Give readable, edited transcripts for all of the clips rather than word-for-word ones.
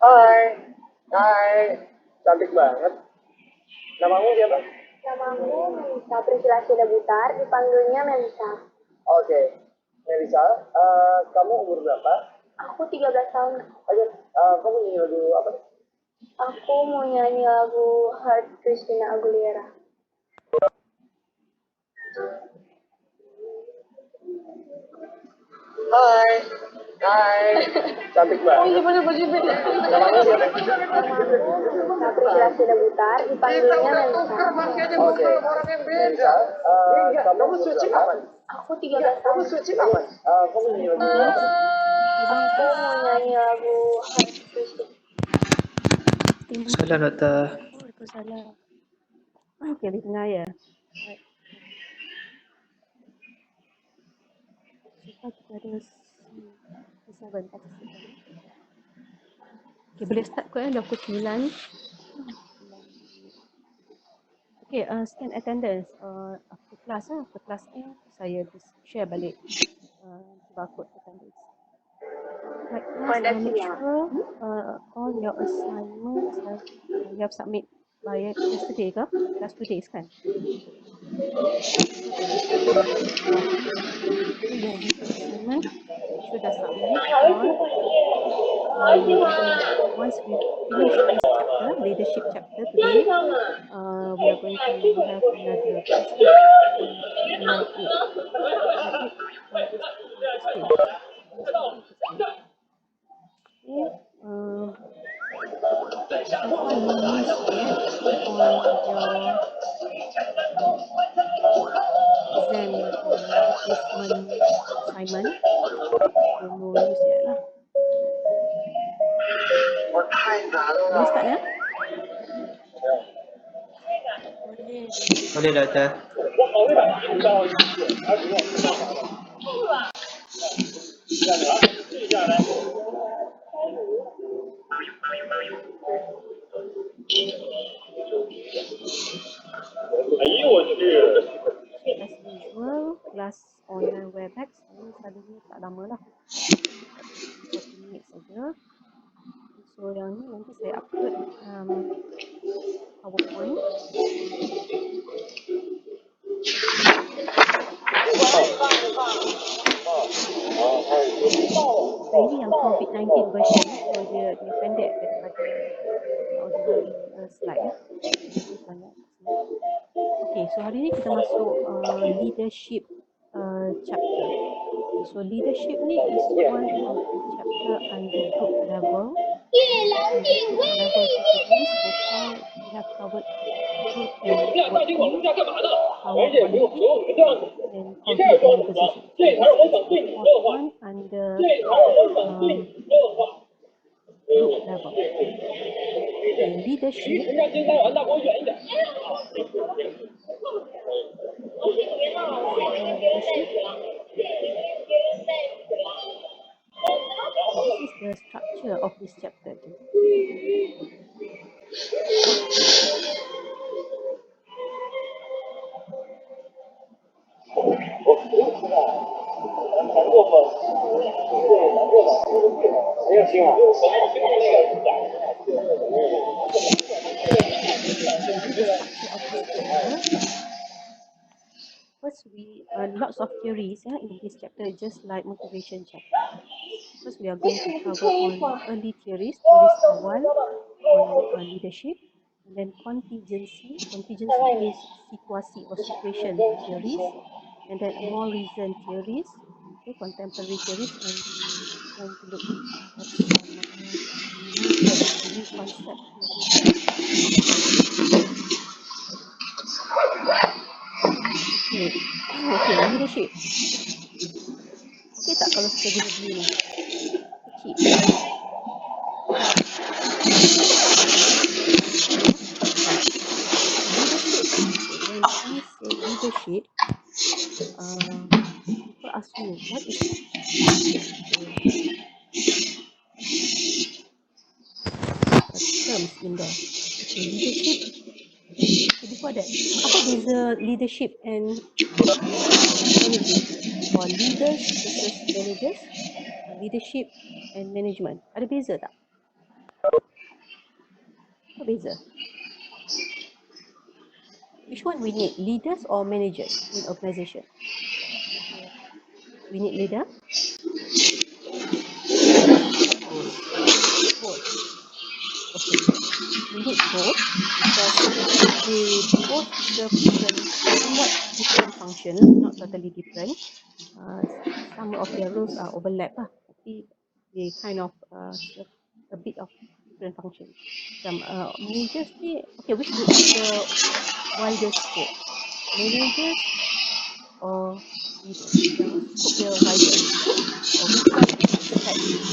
Hai, hai, cantik banget. Namamu siapa? Namaku Melisa Priscila Syeda Butar, dipanggilnya Melisa. Oke, Melisa, kamu umur berapa? Aku 13 tahun. Oke, kamu nyanyi lagu apa? Aku mau nyanyi lagu Heart Christina Aguilera. Hai, hai, cantik banget. Oh iya bener baju beda. Namamu siapa? Namaku Melisa Priscila Syeda Butar, dipanggilnya Melisa. Oke, Melisa, kamu suci apa? Aku 13 tahun. Kamu nyanyi lagu apa? Aku mau nyanyi lagu Heart Christina. Salam doktor. Waalaikumsalam. Okey, di tengah ya. Baik. So kita ada 7 participant. Okey, boleh start kot dah pukul 9. Okey, scan attendance. After class after class saya share balik barcode attendance. Right, class, make sure all your assignments you have submit by yesterday ke? Last 2 days kan? Your recent assignment, make sure dah submit all. Once we finish this chapter, leadership chapter today, we are going to have another class on July 8. On Tuesday. Okay. So far no news yet on your exam replacement assignment. So no news yet lah. Boleh start ya? Boleh doktor. As usual, class online Webex ini selalunya tak lama lah. 40 minit saja. So yang ni nanti saya upload PowerPoint. Ini yang COVID-19 version, so dia pendek daripada ordinary slide. Okay, so hari ni kita masuk leadership chapter. So leadership ni is one of the chapter under group level. Under group level category, so far we have covered group and work team, power quality, and conflict and negotiation. So this is the fourth one under group level. Okay, leadership. This is the structure of this chapter. lots of theories in this chapter, just like motivation chapter. First, we are going to cover on early theories, theories awal on leadership, and then contingency. Contingency is situasi or situation theories, and then more recent theories, okay, contemporary theories, and we going to look at some new terms, new concepts in the future. Okay, okay, leadership. Okay tak kalau kita guna view ni? Kecil. Leadership. Okay, when we say leadership, people ask me, what is the terms in there? Okay, leadership. Okay, before that, apa beza leadership and managing? Or leaders versus managers? Leadership and management. Ada beza tak? Apa beza? Which one we need, leaders or managers in organisation? We need leader. Both. Okay. We need both because they both serve somewhat different function, not totally different. Some of their roles are overlap tapi they kind of serve a bit of different function. Some managers ni, okay, which would be the widest scope? Managers or leaders? Yang scope dia wider. Or which one set things?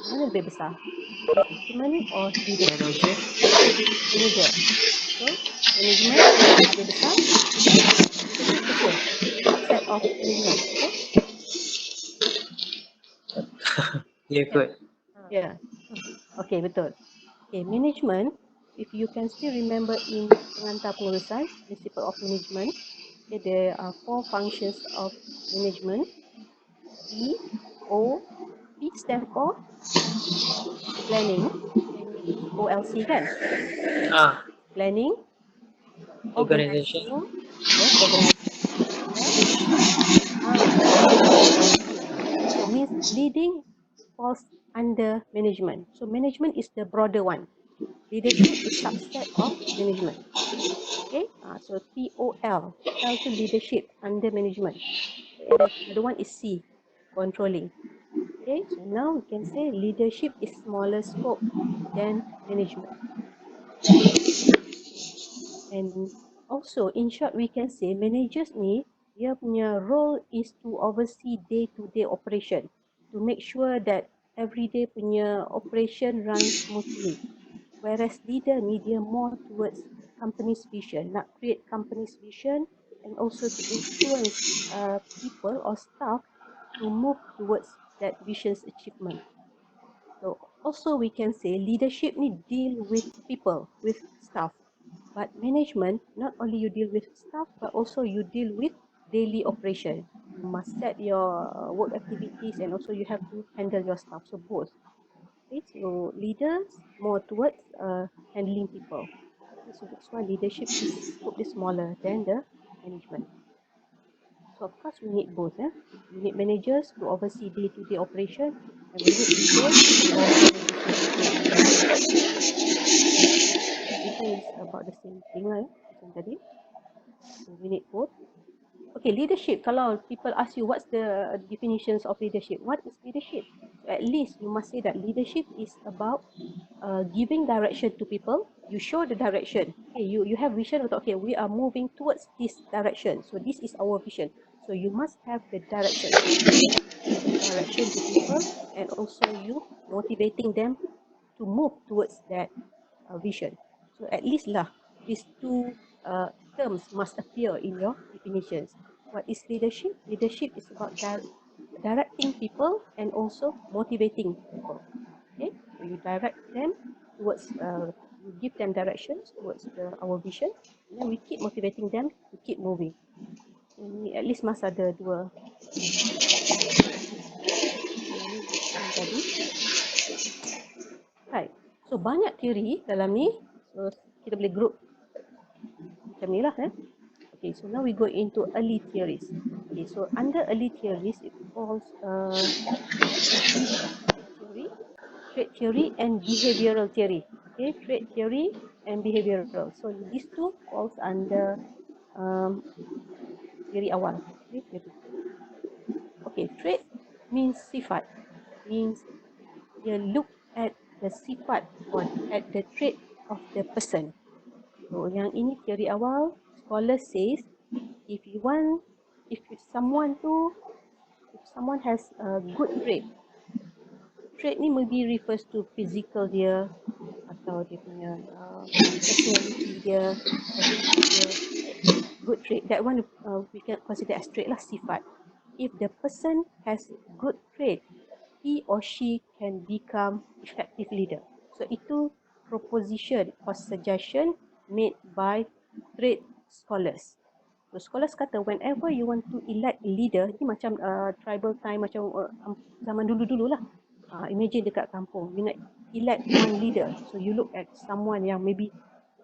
Mana lebih besar? Management or leader? Manager. Manager. So, management lebih besar. Leadership kecil. Subset of management. Betul? Ya kot. Yeah. Okay, betul. Okay, management, if you can still remember in pengantar pengurusan, principle of management, okay, there are 4 functions of management. P, O, P stand for planning, POLC kan? Planning, Organisation. organizing, yes, organizing, so means leading falls under management. So management is the broader one. Leadership is subset of management. Okay, so POL, L to leadership under management. And the other one is C, controlling. Okay, so now we can say leadership is smaller scope than management. And also, in short, we can say managers ni, dia punya role is to oversee day-to-day operation, to make sure that everyday punya operation runs smoothly. Whereas leader ni, dia more towards company's vision, nak create company's vision and also to influence people or staff to move towards that vision's achievement. So also we can say leadership ni deal with people, with staff. But management, not only you deal with staff, but also you deal with daily operation. You must set your work activities and also you have to handle your staff. So both. Okay, so leaders more towards handling people. Okay, so that's why leadership is scope is smaller than the management. So of course we need both. We need managers to oversee day-to-day operation, and we need leaders to organization. Everything is about the same thing lah, macam tadi. So we need both. Okay, leadership. Kalau people ask you what's the definitions of leadership, what is leadership? So at least you must say that leadership is about giving direction to people. You show the direction. Okay, you have vision. Okay, we are moving towards this direction. So this is our vision. So you must have the direction. Direction to people, and also you motivating them to move towards that vision. So at least lah, these two terms must appear in your definitions. What is leadership? Leadership is about directing people and also motivating people. Okay, so you direct them towards, you give them directions towards our vision, and then we keep motivating them to keep moving. And at least must ada dua. Tadi. Right. So banyak teori dalam ni. So kita boleh group macam ni lah. Okay, so now we go into early theories. Okay, so under early theories, it falls trait theory and behavioral theory. Okay, trait theory and behavioral. So these two falls under theory awal. Okay, theory. Okay, trait means sifat, means you look at the sifat or at the trait of the person. So yang ini teori awal, scholar says if someone has a good trait ni maybe refers to physical dia atau dia punya personality dia, attitude dia, good trait. That one we can consider as trait lah, sifat. If the person has good trait, he or she can become effective leader. So itu proposition or suggestion made by trait scholars. So scholars kata whenever you want to elect a leader, ni macam tribal time, macam zaman dulu-dulu lah. Imagine dekat kampung, you nak elect one leader. So you look at someone yang maybe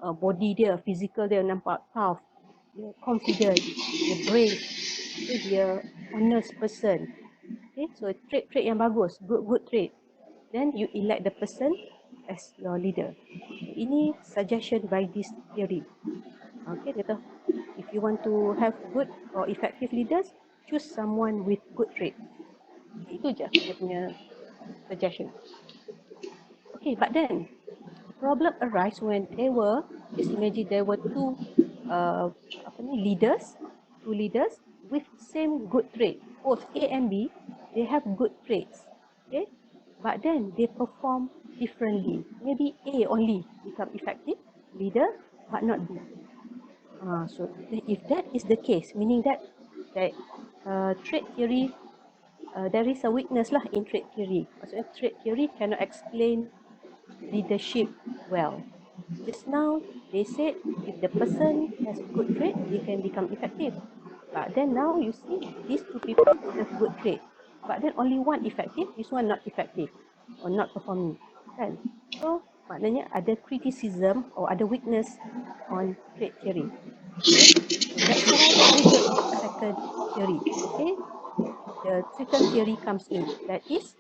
body dia, physical dia nampak tough, dia confident, dia brave, dia honest person. Okay, so trait yang bagus, good trait. Then you elect the person as your leader. Ini suggestion by this theory. Okay, dia kata if you want to have good or effective leaders, choose someone with good trait. Itu je dia punya suggestion. Okay, but then the problem arise when just imagine there were two leaders with same good trait. Both A and B, they have good traits. Okay, but then they perform differently. Maybe A only become effective leader, but not B. So if that is the case, meaning that trait theory, there is a weakness lah in trait theory. Maksudnya trait theory cannot explain leadership well. Just now they said if the person has good trait, they can become effective. But then now you see these two people have good trait, but then only one effective, this one not effective or not performing. Kan? So maknanya ada criticism or ada weakness on trait theory. Okay? So that's why we go into second theory. Okay? The second theory comes in, that is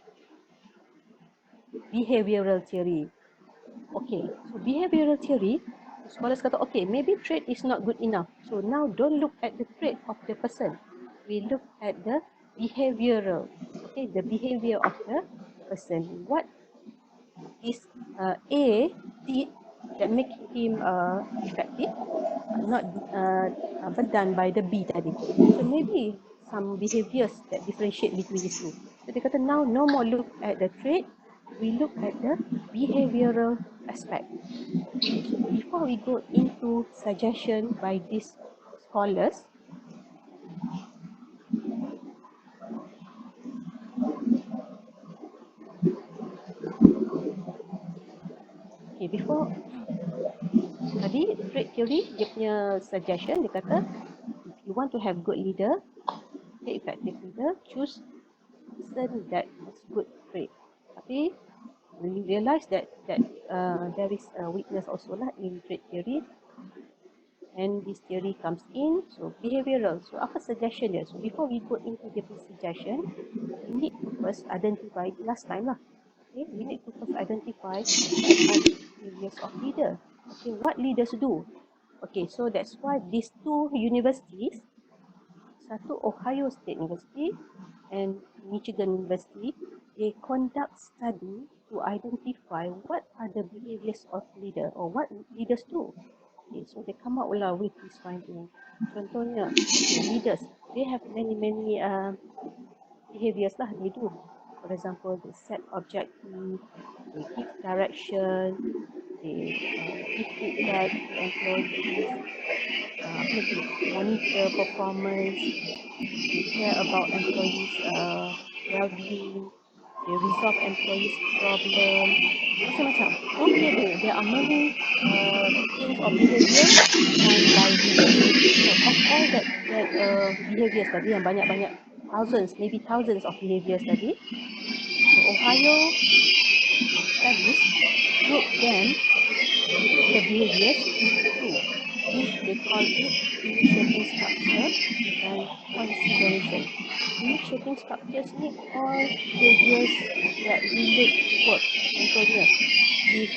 behavioral theory. Okay, so behavioral theory, scholars kata, okay, maybe trait is not good enough. So now don't look at the trait of the person. We look at the behavioral, okay, the behavior of the person. What is A did that make him effective, not done by the B tadi. So maybe some behaviors that differentiate between these two. So dia kata now no more look at the trait, we look at the behavioral aspect. So before we go into suggestion by these scholars, okay, before tadi trait theory dia punya suggestion, dia kata if you want to have good leader, okay, effective leader, choose person that has good trait. Tapi we realize that there is a weakness also lah in trait theory, and this theory comes in. So behavioral, so apa suggestion dia? So before we go into the suggestion, we need to first identify, last time lah, okay, we need to first identify what are the behaviors of leader. Okay, what leaders do? Okay, so that's why these two universities, satu Ohio State University and Michigan University, they conduct study to identify what are the behaviors of leader or what leaders do. Okay, so they come up with this finding. Contohnya, leaders, they have many behaviors lah they do. For example, they set objective, they give direction, they give feedback to employees, monitor performance, they care about employees' well-being, they resolve employees' problem, macam-macam. Okay, there are many things or behavior done by leaders. So of all that behaviors tadi, yang banyak-banyak maybe thousands of behaviors tadi, so Ohio studies group the behaviors into two. This they call it initiating structure and consideration. Initiating structures ni all behaviors that relate to work. Contohnya, give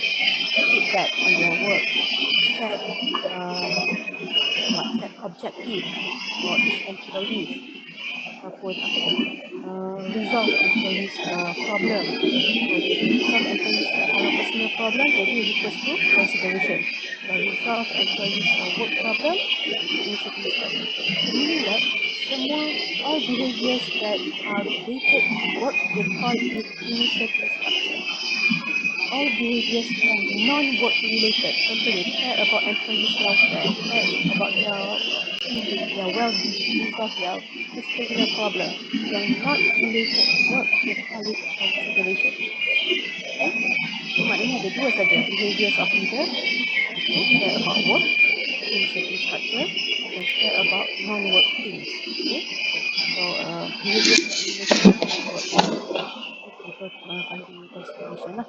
feedback on their work, set set objective for each employees, ataupun apa tu, resolve employees problem. So they resolve employees kalau personal problem, jadi refers to consideration. Kalau resolve employees work problem, itu initiating structure. So meaning that semua all behaviors that are related to work, they call it initiating structure. All behaviors yang non-work related, contohnya care about employees' welfare, care about their feeling, their well-being, resolve their personal problem, yang not related to work, they call it consideration. Okay? So maknanya ada dua saja, behaviors of leader, itu care about work, initiating structure, and care about non-work things. Okay? So behaviors that related to work, people finding consideration lah.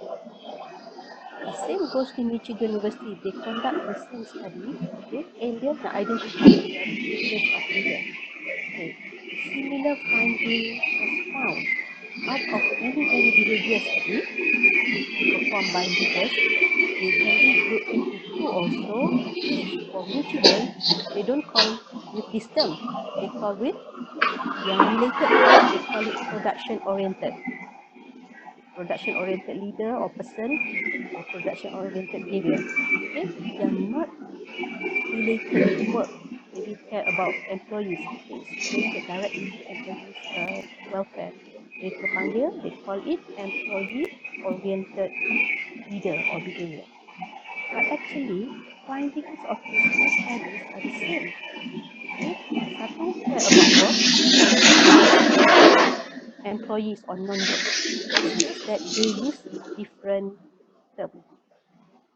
The same goes to Michigan University. They conduct the same study. Okay, and they nak identify the behaviors of leader. Okay, similar finding was found out of many behaviors tadi performed by leaders. They can be grouped into two also, which for Michigan they don't call with this term. They call with yang related to work. They call it production oriented. Production oriented leader or person or production oriented behavior. Okay, yang not related to work, maybe care about employees, okay, it's related directly to employees welfare. Mereka panggil, they call it employee oriented leader or behavior. But actually, findings of these two studies are the same. Okay, satu care about work, employees or non-work. It's just that they use different term.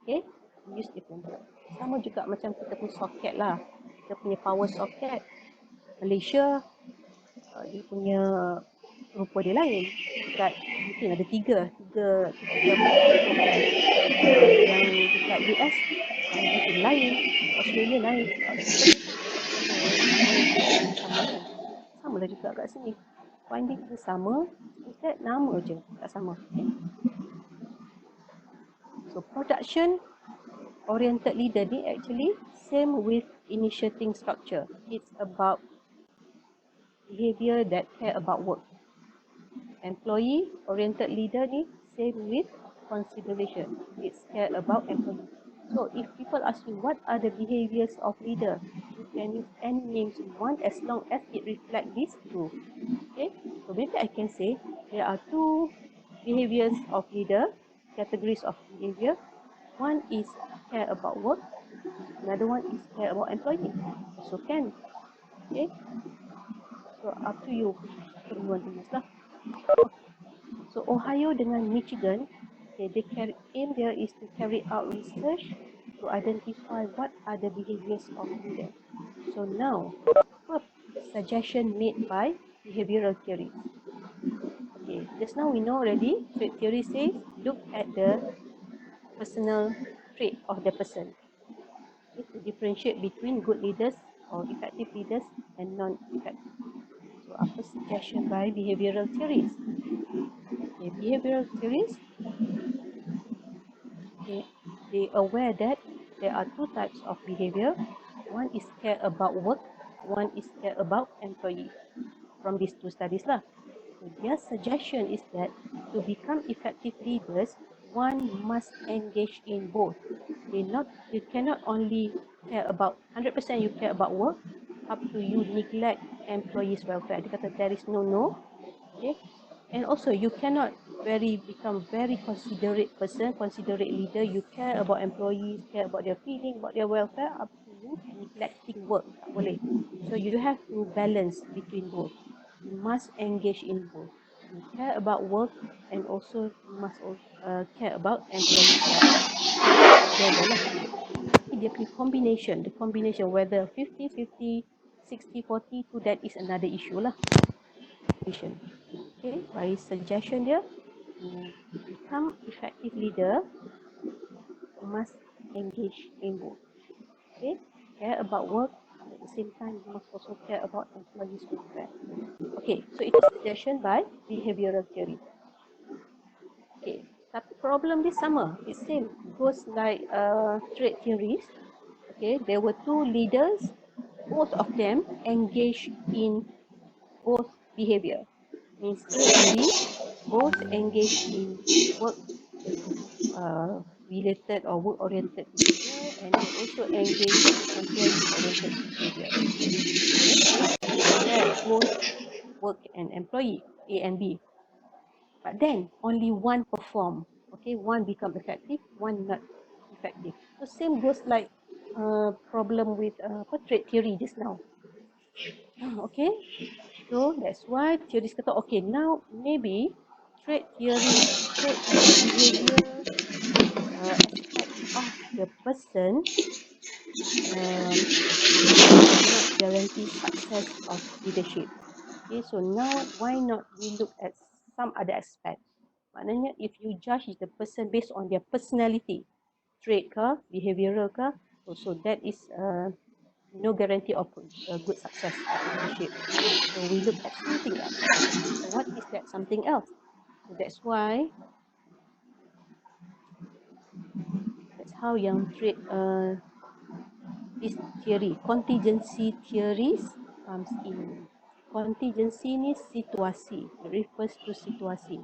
Okay, use different term. Sama juga macam kita punya socket lah. Kita punya power socket. Malaysia, dia punya rupa dia lain. Dekat mungkin ada tiga yang dekat US mungkin lain, Australia lain. Sama lah juga kat sini. Finding dia sama, instead nama je tak sama. Okay? So production oriented leader ni actually same with initiating structure. It's about behavior that care about work. Employee oriented leader ni same with consideration. It's care about employee. So if people ask you what are the behaviors of leader, you can use any names you want as long as it reflects these two. Okay, so maybe I can say there are two behaviors of leader, categories of behavior. One is care about work, another one is care about employee. So can, okay. So up to you, what you want to use lah. So Ohio dengan Michigan, okay, their aim there is to carry out research to identify what are the behaviors of leader. So now, what suggestion made by behavioral theory? Okay, just now we know already. Trait theory says look at the personal trait of the person. Okay, to differentiate between good leaders or effective leaders and non-effective. So apa suggestion by behavioral theories? Okay, behavioral theories, okay, they aware that there are two types of behavior. One is care about work, one is care about employee. From these two studies lah. So their suggestion is that to become effective leaders, one must engage in both. You cannot only care about 100% you care about work, up to you neglect employees' welfare. Dia kata there is no. Okay. And also you cannot become very considerate person, considerate leader. You care about employees, care about their feeling, about their welfare, up to you neglecting work. Tak boleh. So you have to balance between both. You must engage in both. You care about work and also you must care about employees. Dia punya combination, the combination whether 50-50, 60-40, to that is another issue lah. Okay, by suggestion dia, to become effective leader, you must engage in both. Okay, care about work, at the same time you must also care about employees' welfare. Okay, so it is suggestion by behavioral theory. Okay, tapi problem dia sama. It's same. Goes like trait theories. Okay, there were two leaders. Both of them engaged in both behavior. Means trait theory, both engaged in work related or work oriented behavior, and they also engage in employee oriented behavior. Okay, they compare both work and employee, A and B. But then only one perform. Okay, one become effective, one not effective. So same goes like problem with trait theory just now. Okay, so that's why theories kata okay, now maybe trait theory, trait behavior aspect of the person does not guarantee success of leadership. Okay, so now why not we look at some other aspect? Maknanya if you judge the person based on their personality, trait ke, behavioral ke, so that is no guarantee of good success of leadership. So we look at something else. So what is that something else? So that's why that's how yang trait this theory, contingency theories comes in. Contingency ni situasi, it refers to situasi.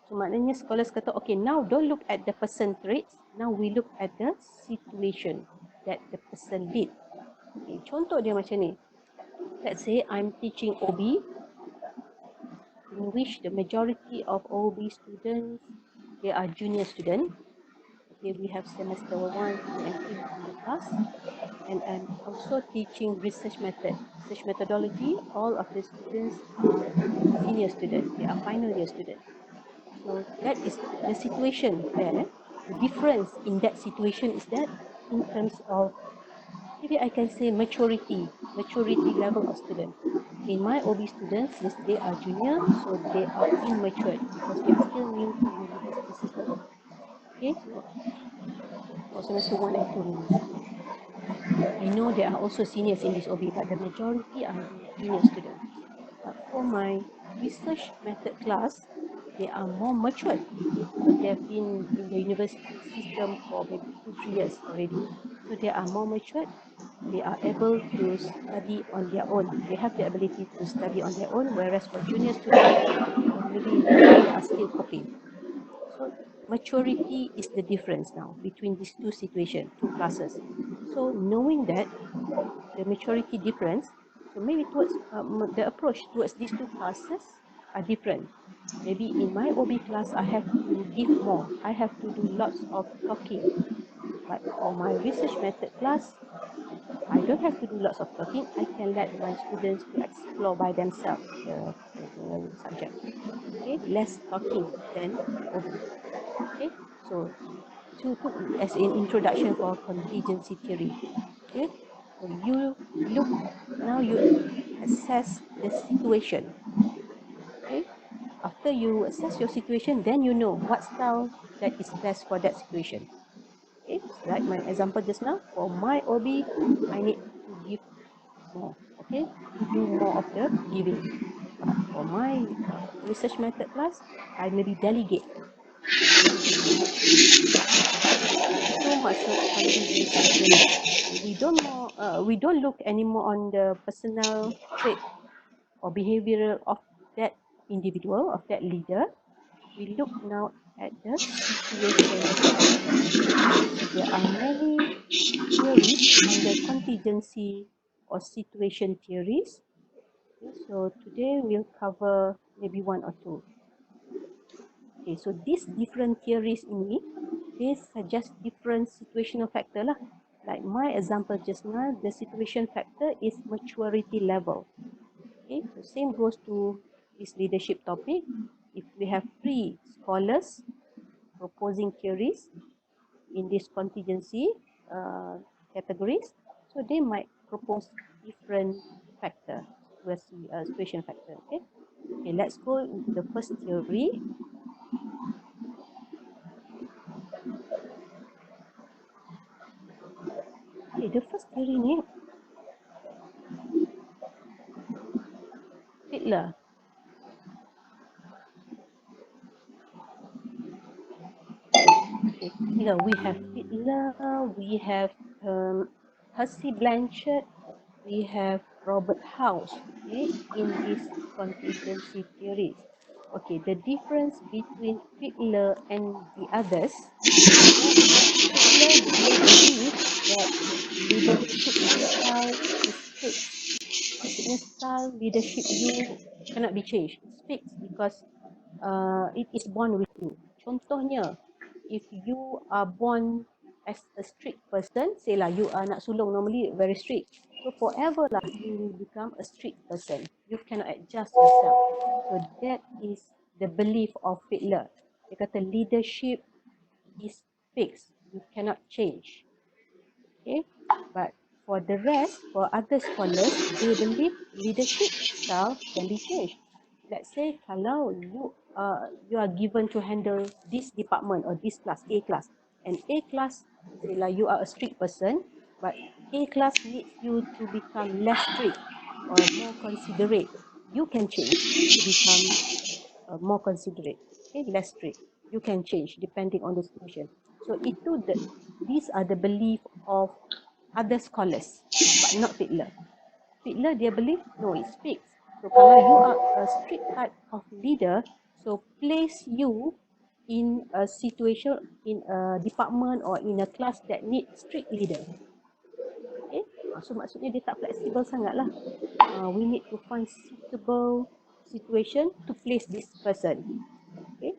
So maknanya scholars kata, okay, now don't look at the person traits, now we look at the situation that the person did. Okay, contoh dia macam ni. Let's say I'm teaching OB, in which the majority of OB students, they are junior students. Okay, we have semester 1, 2 and 3 in the class. And I'm also teaching research method, research methodology. All of the students are senior students, they are final year students. So that is the situation there. The difference in that situation is that in terms of, maybe I can say maturity level of student. In my OB students, since they are junior, so they are immature because they are still new to university system. Okay, so for semester 1 and 2 means. I know there are also seniors in this OB, but the majority are junior students. But for my research method class, they are more matured because they have been in the university system for maybe 2-3 years already. So they are more matured. They are able to study on their own. They have the ability to study on their own, whereas for junior students, maybe they are still coping. So maturity is the difference now between these two situations, two classes. So knowing that the maturity difference, so maybe towards the approach towards these two classes are different. Maybe in my OB class, I have to give more. I have to do lots of talking. But for my research method class, I don't have to do lots of talking. I can let my students to explore by themselves the subject. Okay, less talking than OB. Okay, so to as an introduction for contingency theory. Okay, so you look, now you assess the situation. Okay, after you assess your situation, then you know what style that is best for that situation. Okay, like my example just now, for my OB, I need to give more. Okay, to do more of the giving. But for my research method class, I maybe delegate. So much of contingency theory. We don't look anymore on the personal trait or behavioral of that individual, of that leader. We look now at the situation. So there are many theories on the contingency or situation theories. Okay, so today we'll cover maybe one or two. Okay, so these different theories ini, they suggest different situational factor lah. Like my example just now, the situation factor is maturity level. Okay, so same goes to this leadership topic. If we have 3 scholars proposing theories in this contingency categories, so they might propose different factor, situation factor. Okay, okay, let's go into the first theory. Okay, the first theory ni Fiddler. Okay, Fiddler. We have Fiddler. We have Percy Blanchard. We have Robert House. Okay, in this contingency theories. Okay, the difference between Fiddler and the others, Fiddler dia believe that leadership style is fixed. Maksudnya style leadership you cannot be changed. It's fixed because it is born with you. Contohnya, if you are born as a strict person, say lah you are anak sulung normally very strict. So forever lah you will become a strict person. You cannot adjust yourself. So that is the belief of Fiddler. Dia kata leadership is fixed. You cannot change. Okay, but for the rest, for other scholars, they believe leadership style can be changed. Let's say kalau you are given to handle this department or this class, A class, and A class, say like you are a strict person, but A class needs you to become less strict or more considerate. You can change to become more considerate, okay, less strict. You can change depending on the situation. So these are the belief of other scholars, but not Fiddler. Fiddler dia believe no, it's fixed. So kalau you are a strict type of leader, so place you in a situation, in a department or in a class that need strict leader. Okay, so maksudnya dia tak flexible sangat lah. We need to find suitable situation to place this person. Okay,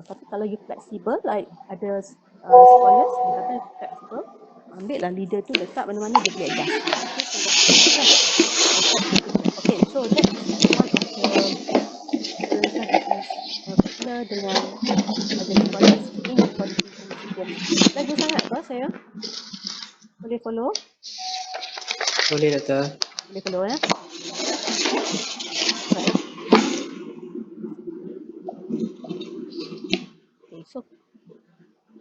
tapi kalau you flexible, like ada scholars, dia kata flexible, ambil lah leader tu letak mana-mana dia boleh adjust. Okay, so that is one of the difference that is Fiddler dengan other scholars in contingency theory. Lagu sangat ke saya? Boleh follow? Boleh Doktor. Boleh follow ya? Right. Okay, so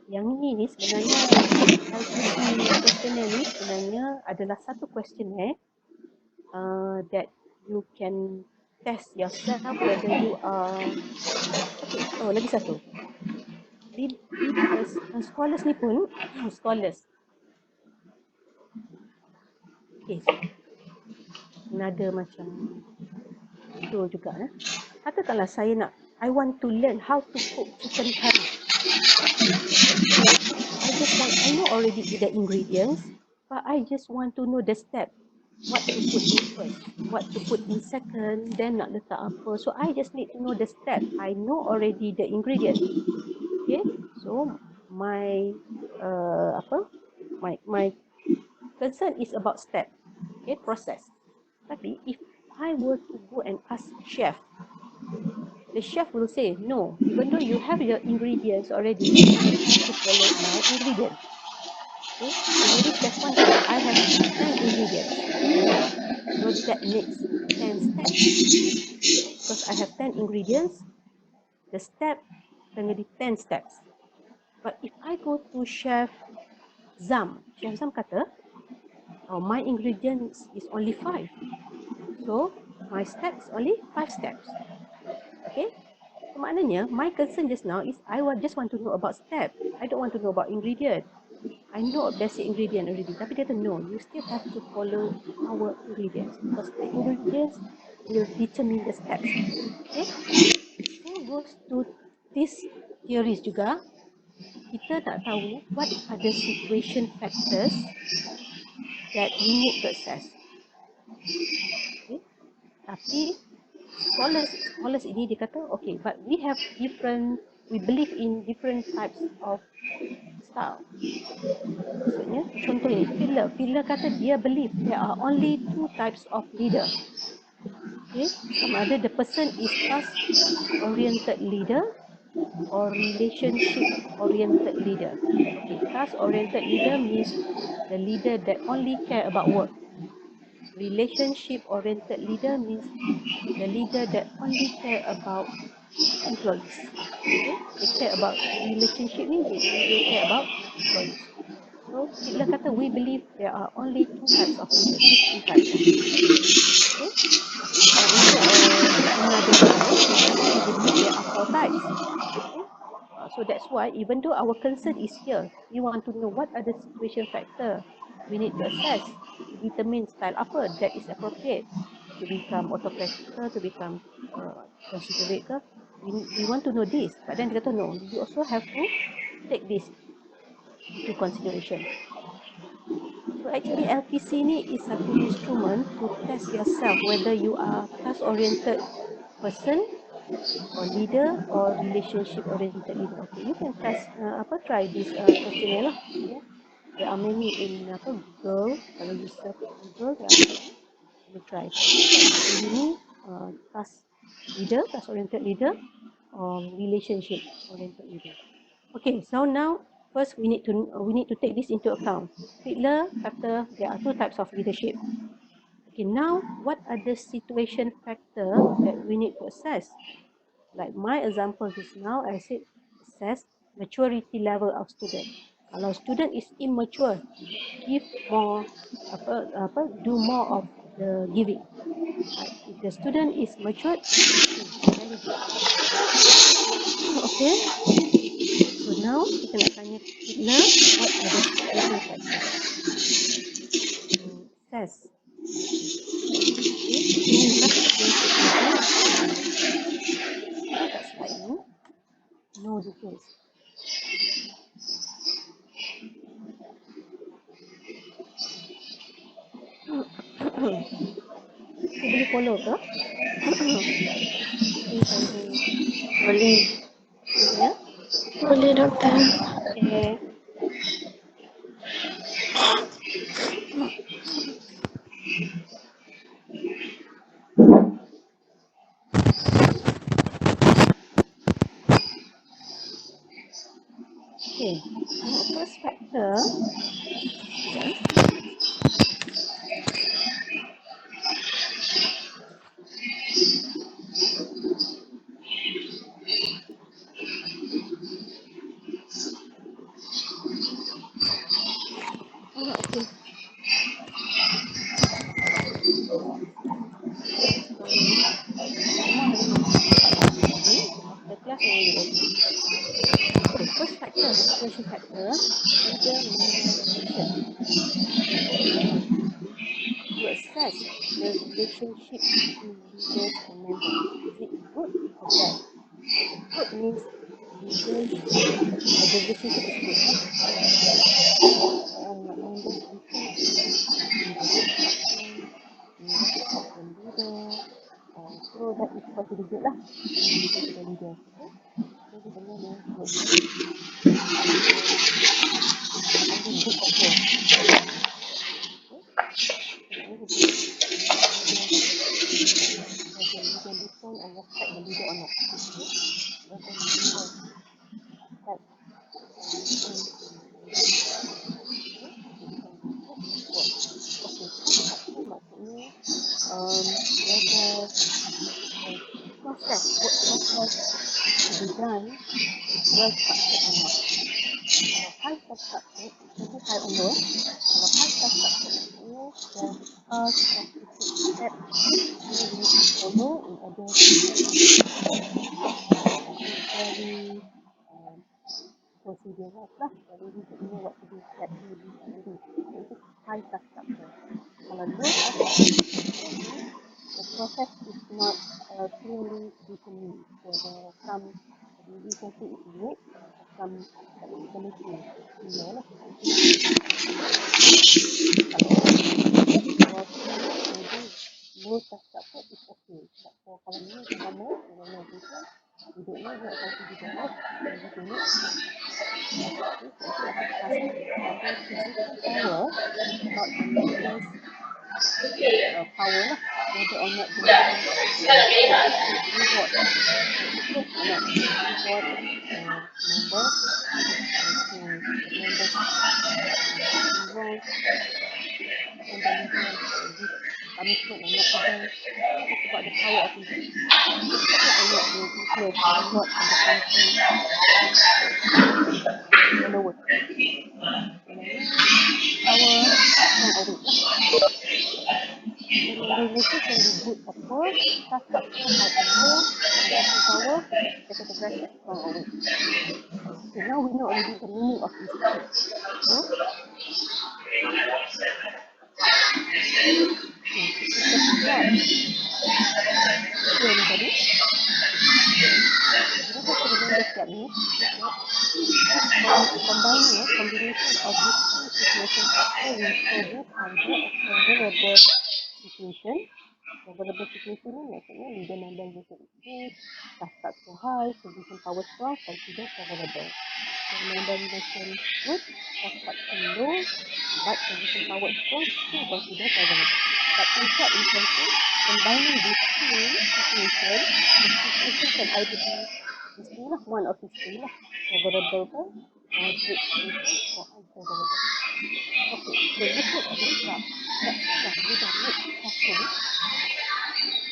yang ni sebenarnya LPC questionnaire ni sebenarnya adalah satu questionnaire that you can test yourself whether you are okay. Oh, lagi satu. Scholars ni pun scholars. Okay. Nada macam itu juga katakanlah saya I want to learn how to cook chicken curry. I know already the ingredients, but I just want to know the step. What to put in first, what to put in second, then nak letak apa. So I just need to know the step. I know already the ingredient. Okay, so my my concern is about step. Okay, process. Tapi if I were to go and ask chef, the chef will say, no, even though you have your ingredients already, you have to follow my ingredient. Okay, so maybe step 1, I have 10 ingredients. So that makes 10 steps. Because I have 10 ingredients, the step kena di 10 steps. But if I go to Chef Zam kata, oh, my ingredients is only 5. So my steps only 5 steps. Okay, so maknanya my concern just now is I just want to know about step. I don't want to know about ingredient. I know basic ingredient already. Tapi dia kata no, you still have to follow our ingredients because the ingredients will determine the steps. Okay, same goes to these theories juga. Kita tak tahu what are the situation factors that we need to assess. Okay, tapi scholars ini dia kata okay, but we believe in different types of style. Maksudnya, contohnya Fiddler kata dia believe there are only 2 types of leader. Okay, sama ada the person is task oriented leader or relationship oriented leader. Okay, task oriented leader means the leader that only care about work. Relationship oriented leader means the leader that only care about employees. Okay, they care about relationship ni, they care about employees. So So Hitler kata, we believe there are only two types of leaders, these two types of leaders. Okay. Untuk another source, they kata we believe there are four types. Okay. So that's why even though our concern is here, we want to know what are the situation factor we need to assess to determine style apa that is appropriate to become autocratic ke, to become considerate ke. We want to know this, but then dia kata no, you also have to take this into consideration. So actually LPC ni is satu instrument to test yourself whether you are task oriented person or leader or relationship oriented leader. Okay, you can test try this questionnaire lah. Okay, there are many in Google. Kalau you search Google, there are many. You try. So you ni task leader, task oriented leader, or relationship oriented leader. Okay, so now first we need to take this into account. Hitler kata there are two types of leadership. Okay, now what are the situation factor that we need to assess? Like my example just now, I said assess maturity level of student. Kalau student is immature, give more do more of the giving. Right? If the student is matured, very good. Okay. So now kita nak tanya Hitler, what are the situation factors? Assess. Okay, inilah the situation. Ada tak slide ni? No details. Okay, boleh follow ke? Boleh. Ya? Boleh, doktor. Okay. Okay. First factor. Okay. After class, I will open. Okay, first factor, situation factor, leader-member relation. To assess the relationship between leaders and members. Is it good or bad? Good means leadership, the relationship is good. Members listen to leader's instruction, they respect the leader. So that is considered good lah. Listen to the leader. Okay? So dia tanya ni good. Under good or poor. Does the leader listen and respect the leader or not? Okay? Does the leader respect and listen to the leader? Okay? Okay, first factor maksudnya whether the process, work process to be done is well structured or not. Kalau high structured, itu high on low. Kalau high structured, maksudnya there are specific steps you need to follow in order to very procedural lah. Jadi you need to know what to do, that to do, that to do. So itu high structure. Kalau low structure, the process is not clearly determined. So there are some, you can see it's weak, some flexibility in there lah. Kalau maybe low structure is okay. But for kalau ni normal organization, we don't know what how to do that lah. We don't know. Okay, so itulah high structure. And then physical power is about the leader's power lah. Whether or not the leaders reward or not. Reward members. So the members involved and the leader give punishment or not to them. It's about the power of leader. Whether or not they influence the reward and the punishment on the work. combination can be good or poor, task structure high and low, computing power, kita categorize as strong or weak. Okay, now we know already the meaning of this chip. So, kita buat clear ni tadi. You don't have to remember step ni. Combining combination of these two situation factor will produce either a favorable situation. Favorable situation ni maksudnya leader member good, task structure high, computing power strong, consider favorable. Yang member relation good, task structure low, but computing power strong, still consider favorable. But in short, we can say combining these two situations, the situation can either be mestilah one of these two lah, favorable pun, moderate situation or unfavorable. Okay, so looking at this graph, let's say that we dah make satu,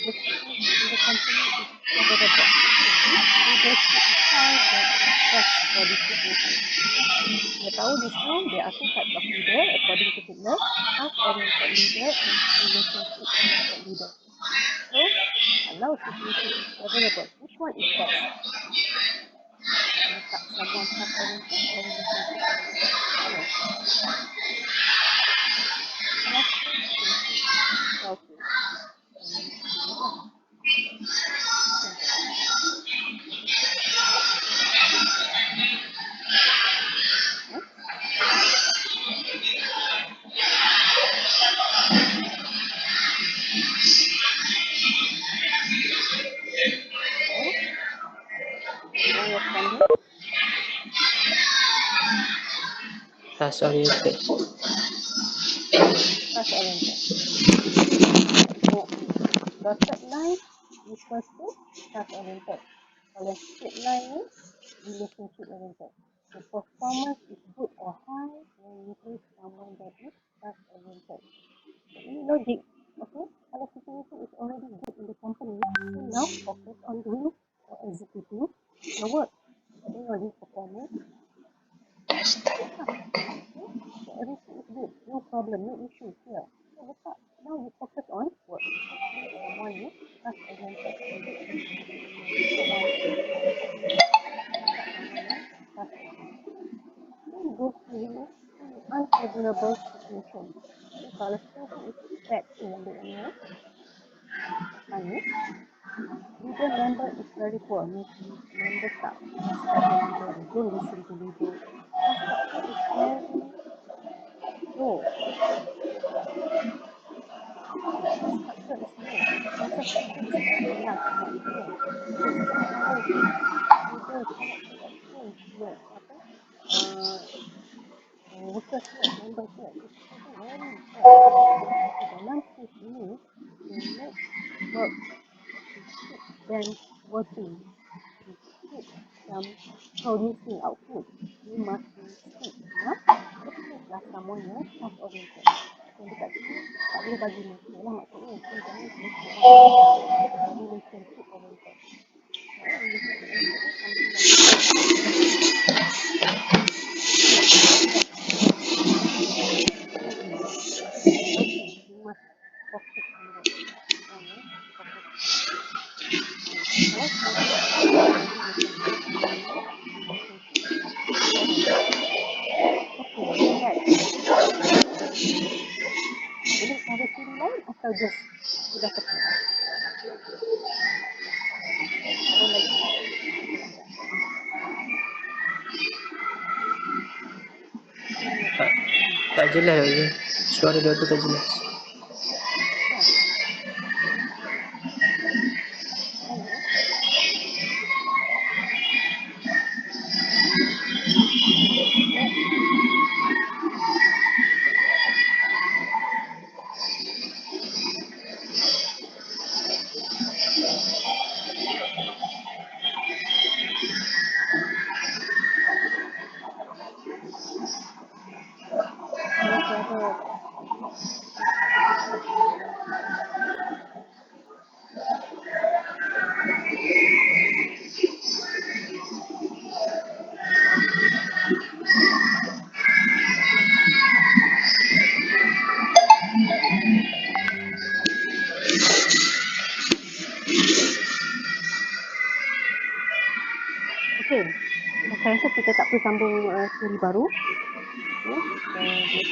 the situation in the company is favorable. So leadership style that best for this situation. Kita tahu di sini there are two types of leader according to Hitler, task-oriented leader and relationship-oriented leader. So, kalau situation is favorable, which one is best? Letak someone task-oriented or relationship-oriented? Okay. Task oriented. Task oriented. Dotted line equals to task oriented. Kalau straight line ni relationship oriented. The performance is good or high when you place someone that is task oriented. So ini logic. Okay, kalau situation is already good in the company, so now focus on doing or executing the work. Tengok ni performance. So everything is good, no problem, no issues here. So letak, now you focus on work. Someone is task oriented. Then go to unfavorable situation. So kalau situation is bad in the area, leader member is very poor. Member tak respect the leader, they don't listen to leader. Task structure is very low. Task structure is low. Process leader is not enough, not clear. Computing power weak. Leader cannot take action here. Workers here, members here. This is something very important. So dalam case ini, to make work, to keep them working, to keep them producing output, you must be strict enough to place lah someone yang task oriented. So dekat sini, tak boleh bagi muka lah maksudnya. So jangan place someone relationship oriented. Relationship oriented ni something like working, you must focus on work. Kalau boleh cover ciri lain atau just sudah tepat? Cover lagi? Tak jelas lagi. Suara dia tu tak jelas. teori baru. Okay.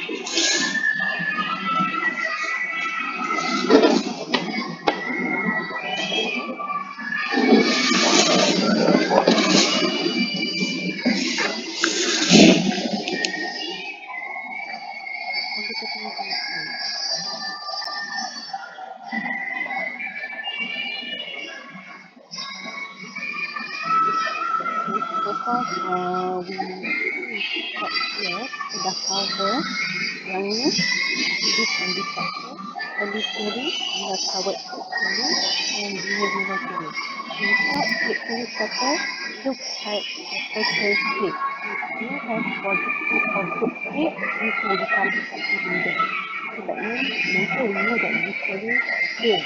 Kita tengok slide. So far, we stop here. Kita dah cover yang ni, this and this chapter. Early theory, we have covered split theory and behavioral theory. In short, split theory chapter, look at the person split. If you have positive output split, you can become effective leader. So that means later we know that this theory fail.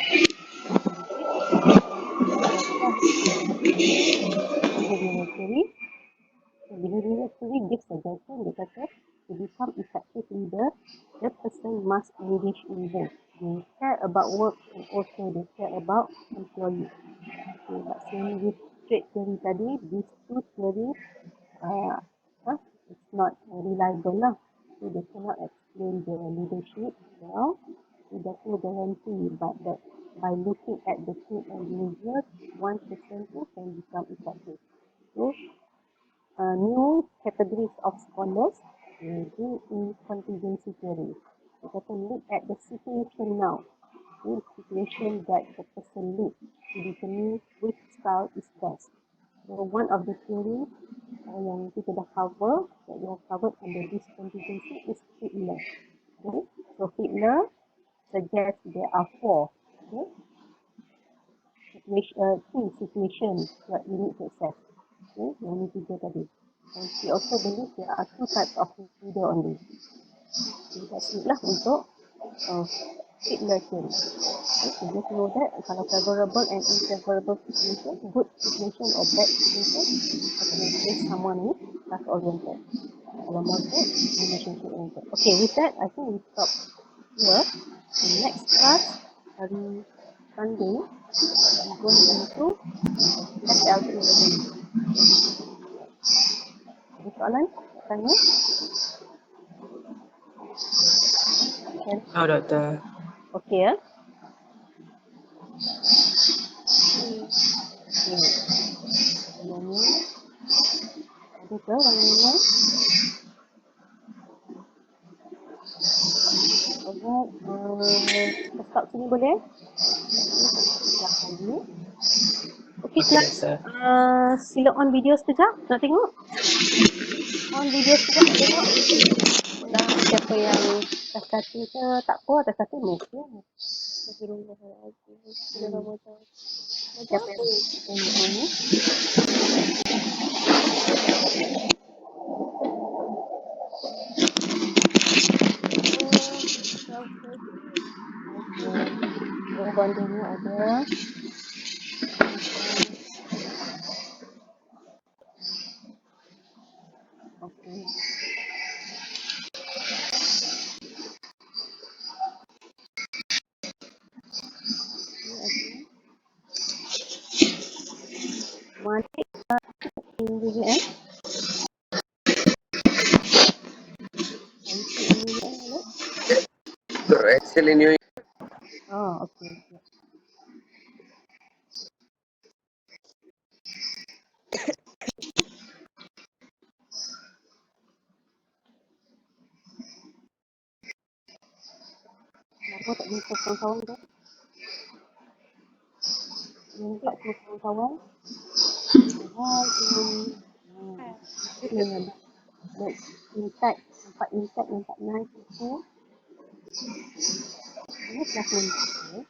Behavioral theory. So behavioral theory gives suggestion. Dia kata, to become effective leader, the person must engage in both. They care about work and also they care about employee. Okay, but same with trait theory tadi, these two theories, it's not reliable lah. So they cannot explain the leadership well. So there's no guarantee, but that by looking at the trait and behavior, one person too can become effective. So new categories of scholars do in contingency theory. We have to look at the situation now. The situation that the person lives to determine which style is best. So one of the theory yang kita dah cover, that we have covered under this contingency is Hitler. Okay, so Hitler suggests there are four. Okay, two situations that we need to assess. Okay, yang ni tiga tadi. And he also believes there are two types of leader only. Okay, that's it lah untuk Hitler theory. Okay, so just know that kalau favorable and unfavorable situation, good situation or bad situation, akan replace someone with task oriented. Kalau moderate, relationship oriented. Okay, with that, I think we stop here. The next class, hari Sunday, we're going into SLT learning. Ada soalan? Tanya? Oh, doktor. Okay ya. Yang ni ada ke warna-warna? Alright, kita stop sini boleh? Okay, kelas. Sila on video sekejap. Nak tengok? On video sekejap nak tengok. Dah siapa yang atas kaki ke tak apa, atas kaki mungkin. Siapa yang ni? Yang benda ni ada. Okay. Malik ingredient. Actually, new. Oh, okay. Kenapa tak jumpa kawan-kawan tu? Minta ke kawan-kawan? Dengan insight, nampak insight, nampak nice itu. Ini kelas nanti.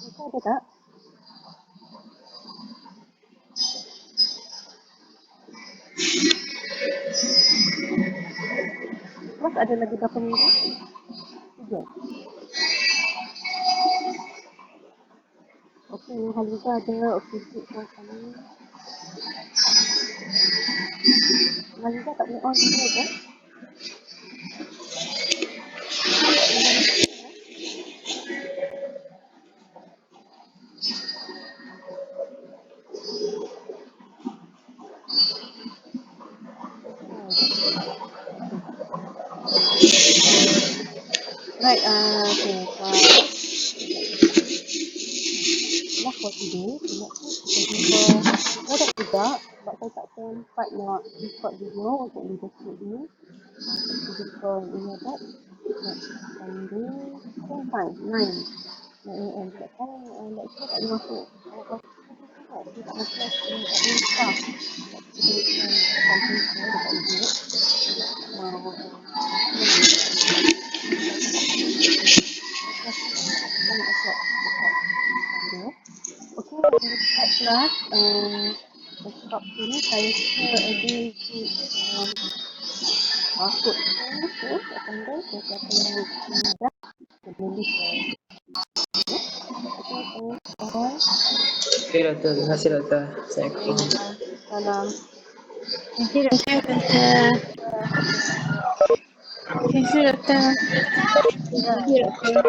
Itu ada tak? Kelas ada lagi berapa minggu? 3. Okey, yang Haliza ada. Okey, cikgu kami. Haliza tak boleh on video ke? Right, okay, enough for today. Next week kita jumpa produk juga sebab saya tak sempat nak record video untuk leadership ni. Kita jumpa in your back next Sunday, same time, 9 AM. Sebab kan lecture tak boleh masuk. Kalau masuk kita tak masuk admin staff. Kita kena computer dekat Zoom. Saya tak mau okay, in this class, stop sini saya share again password saya pandai saya akan mudah menulis Okey doktor, terima kasih doktor. Assalamualaikum. salam. Thank you, doktor. Thank you, doktor. Thank you, doktor.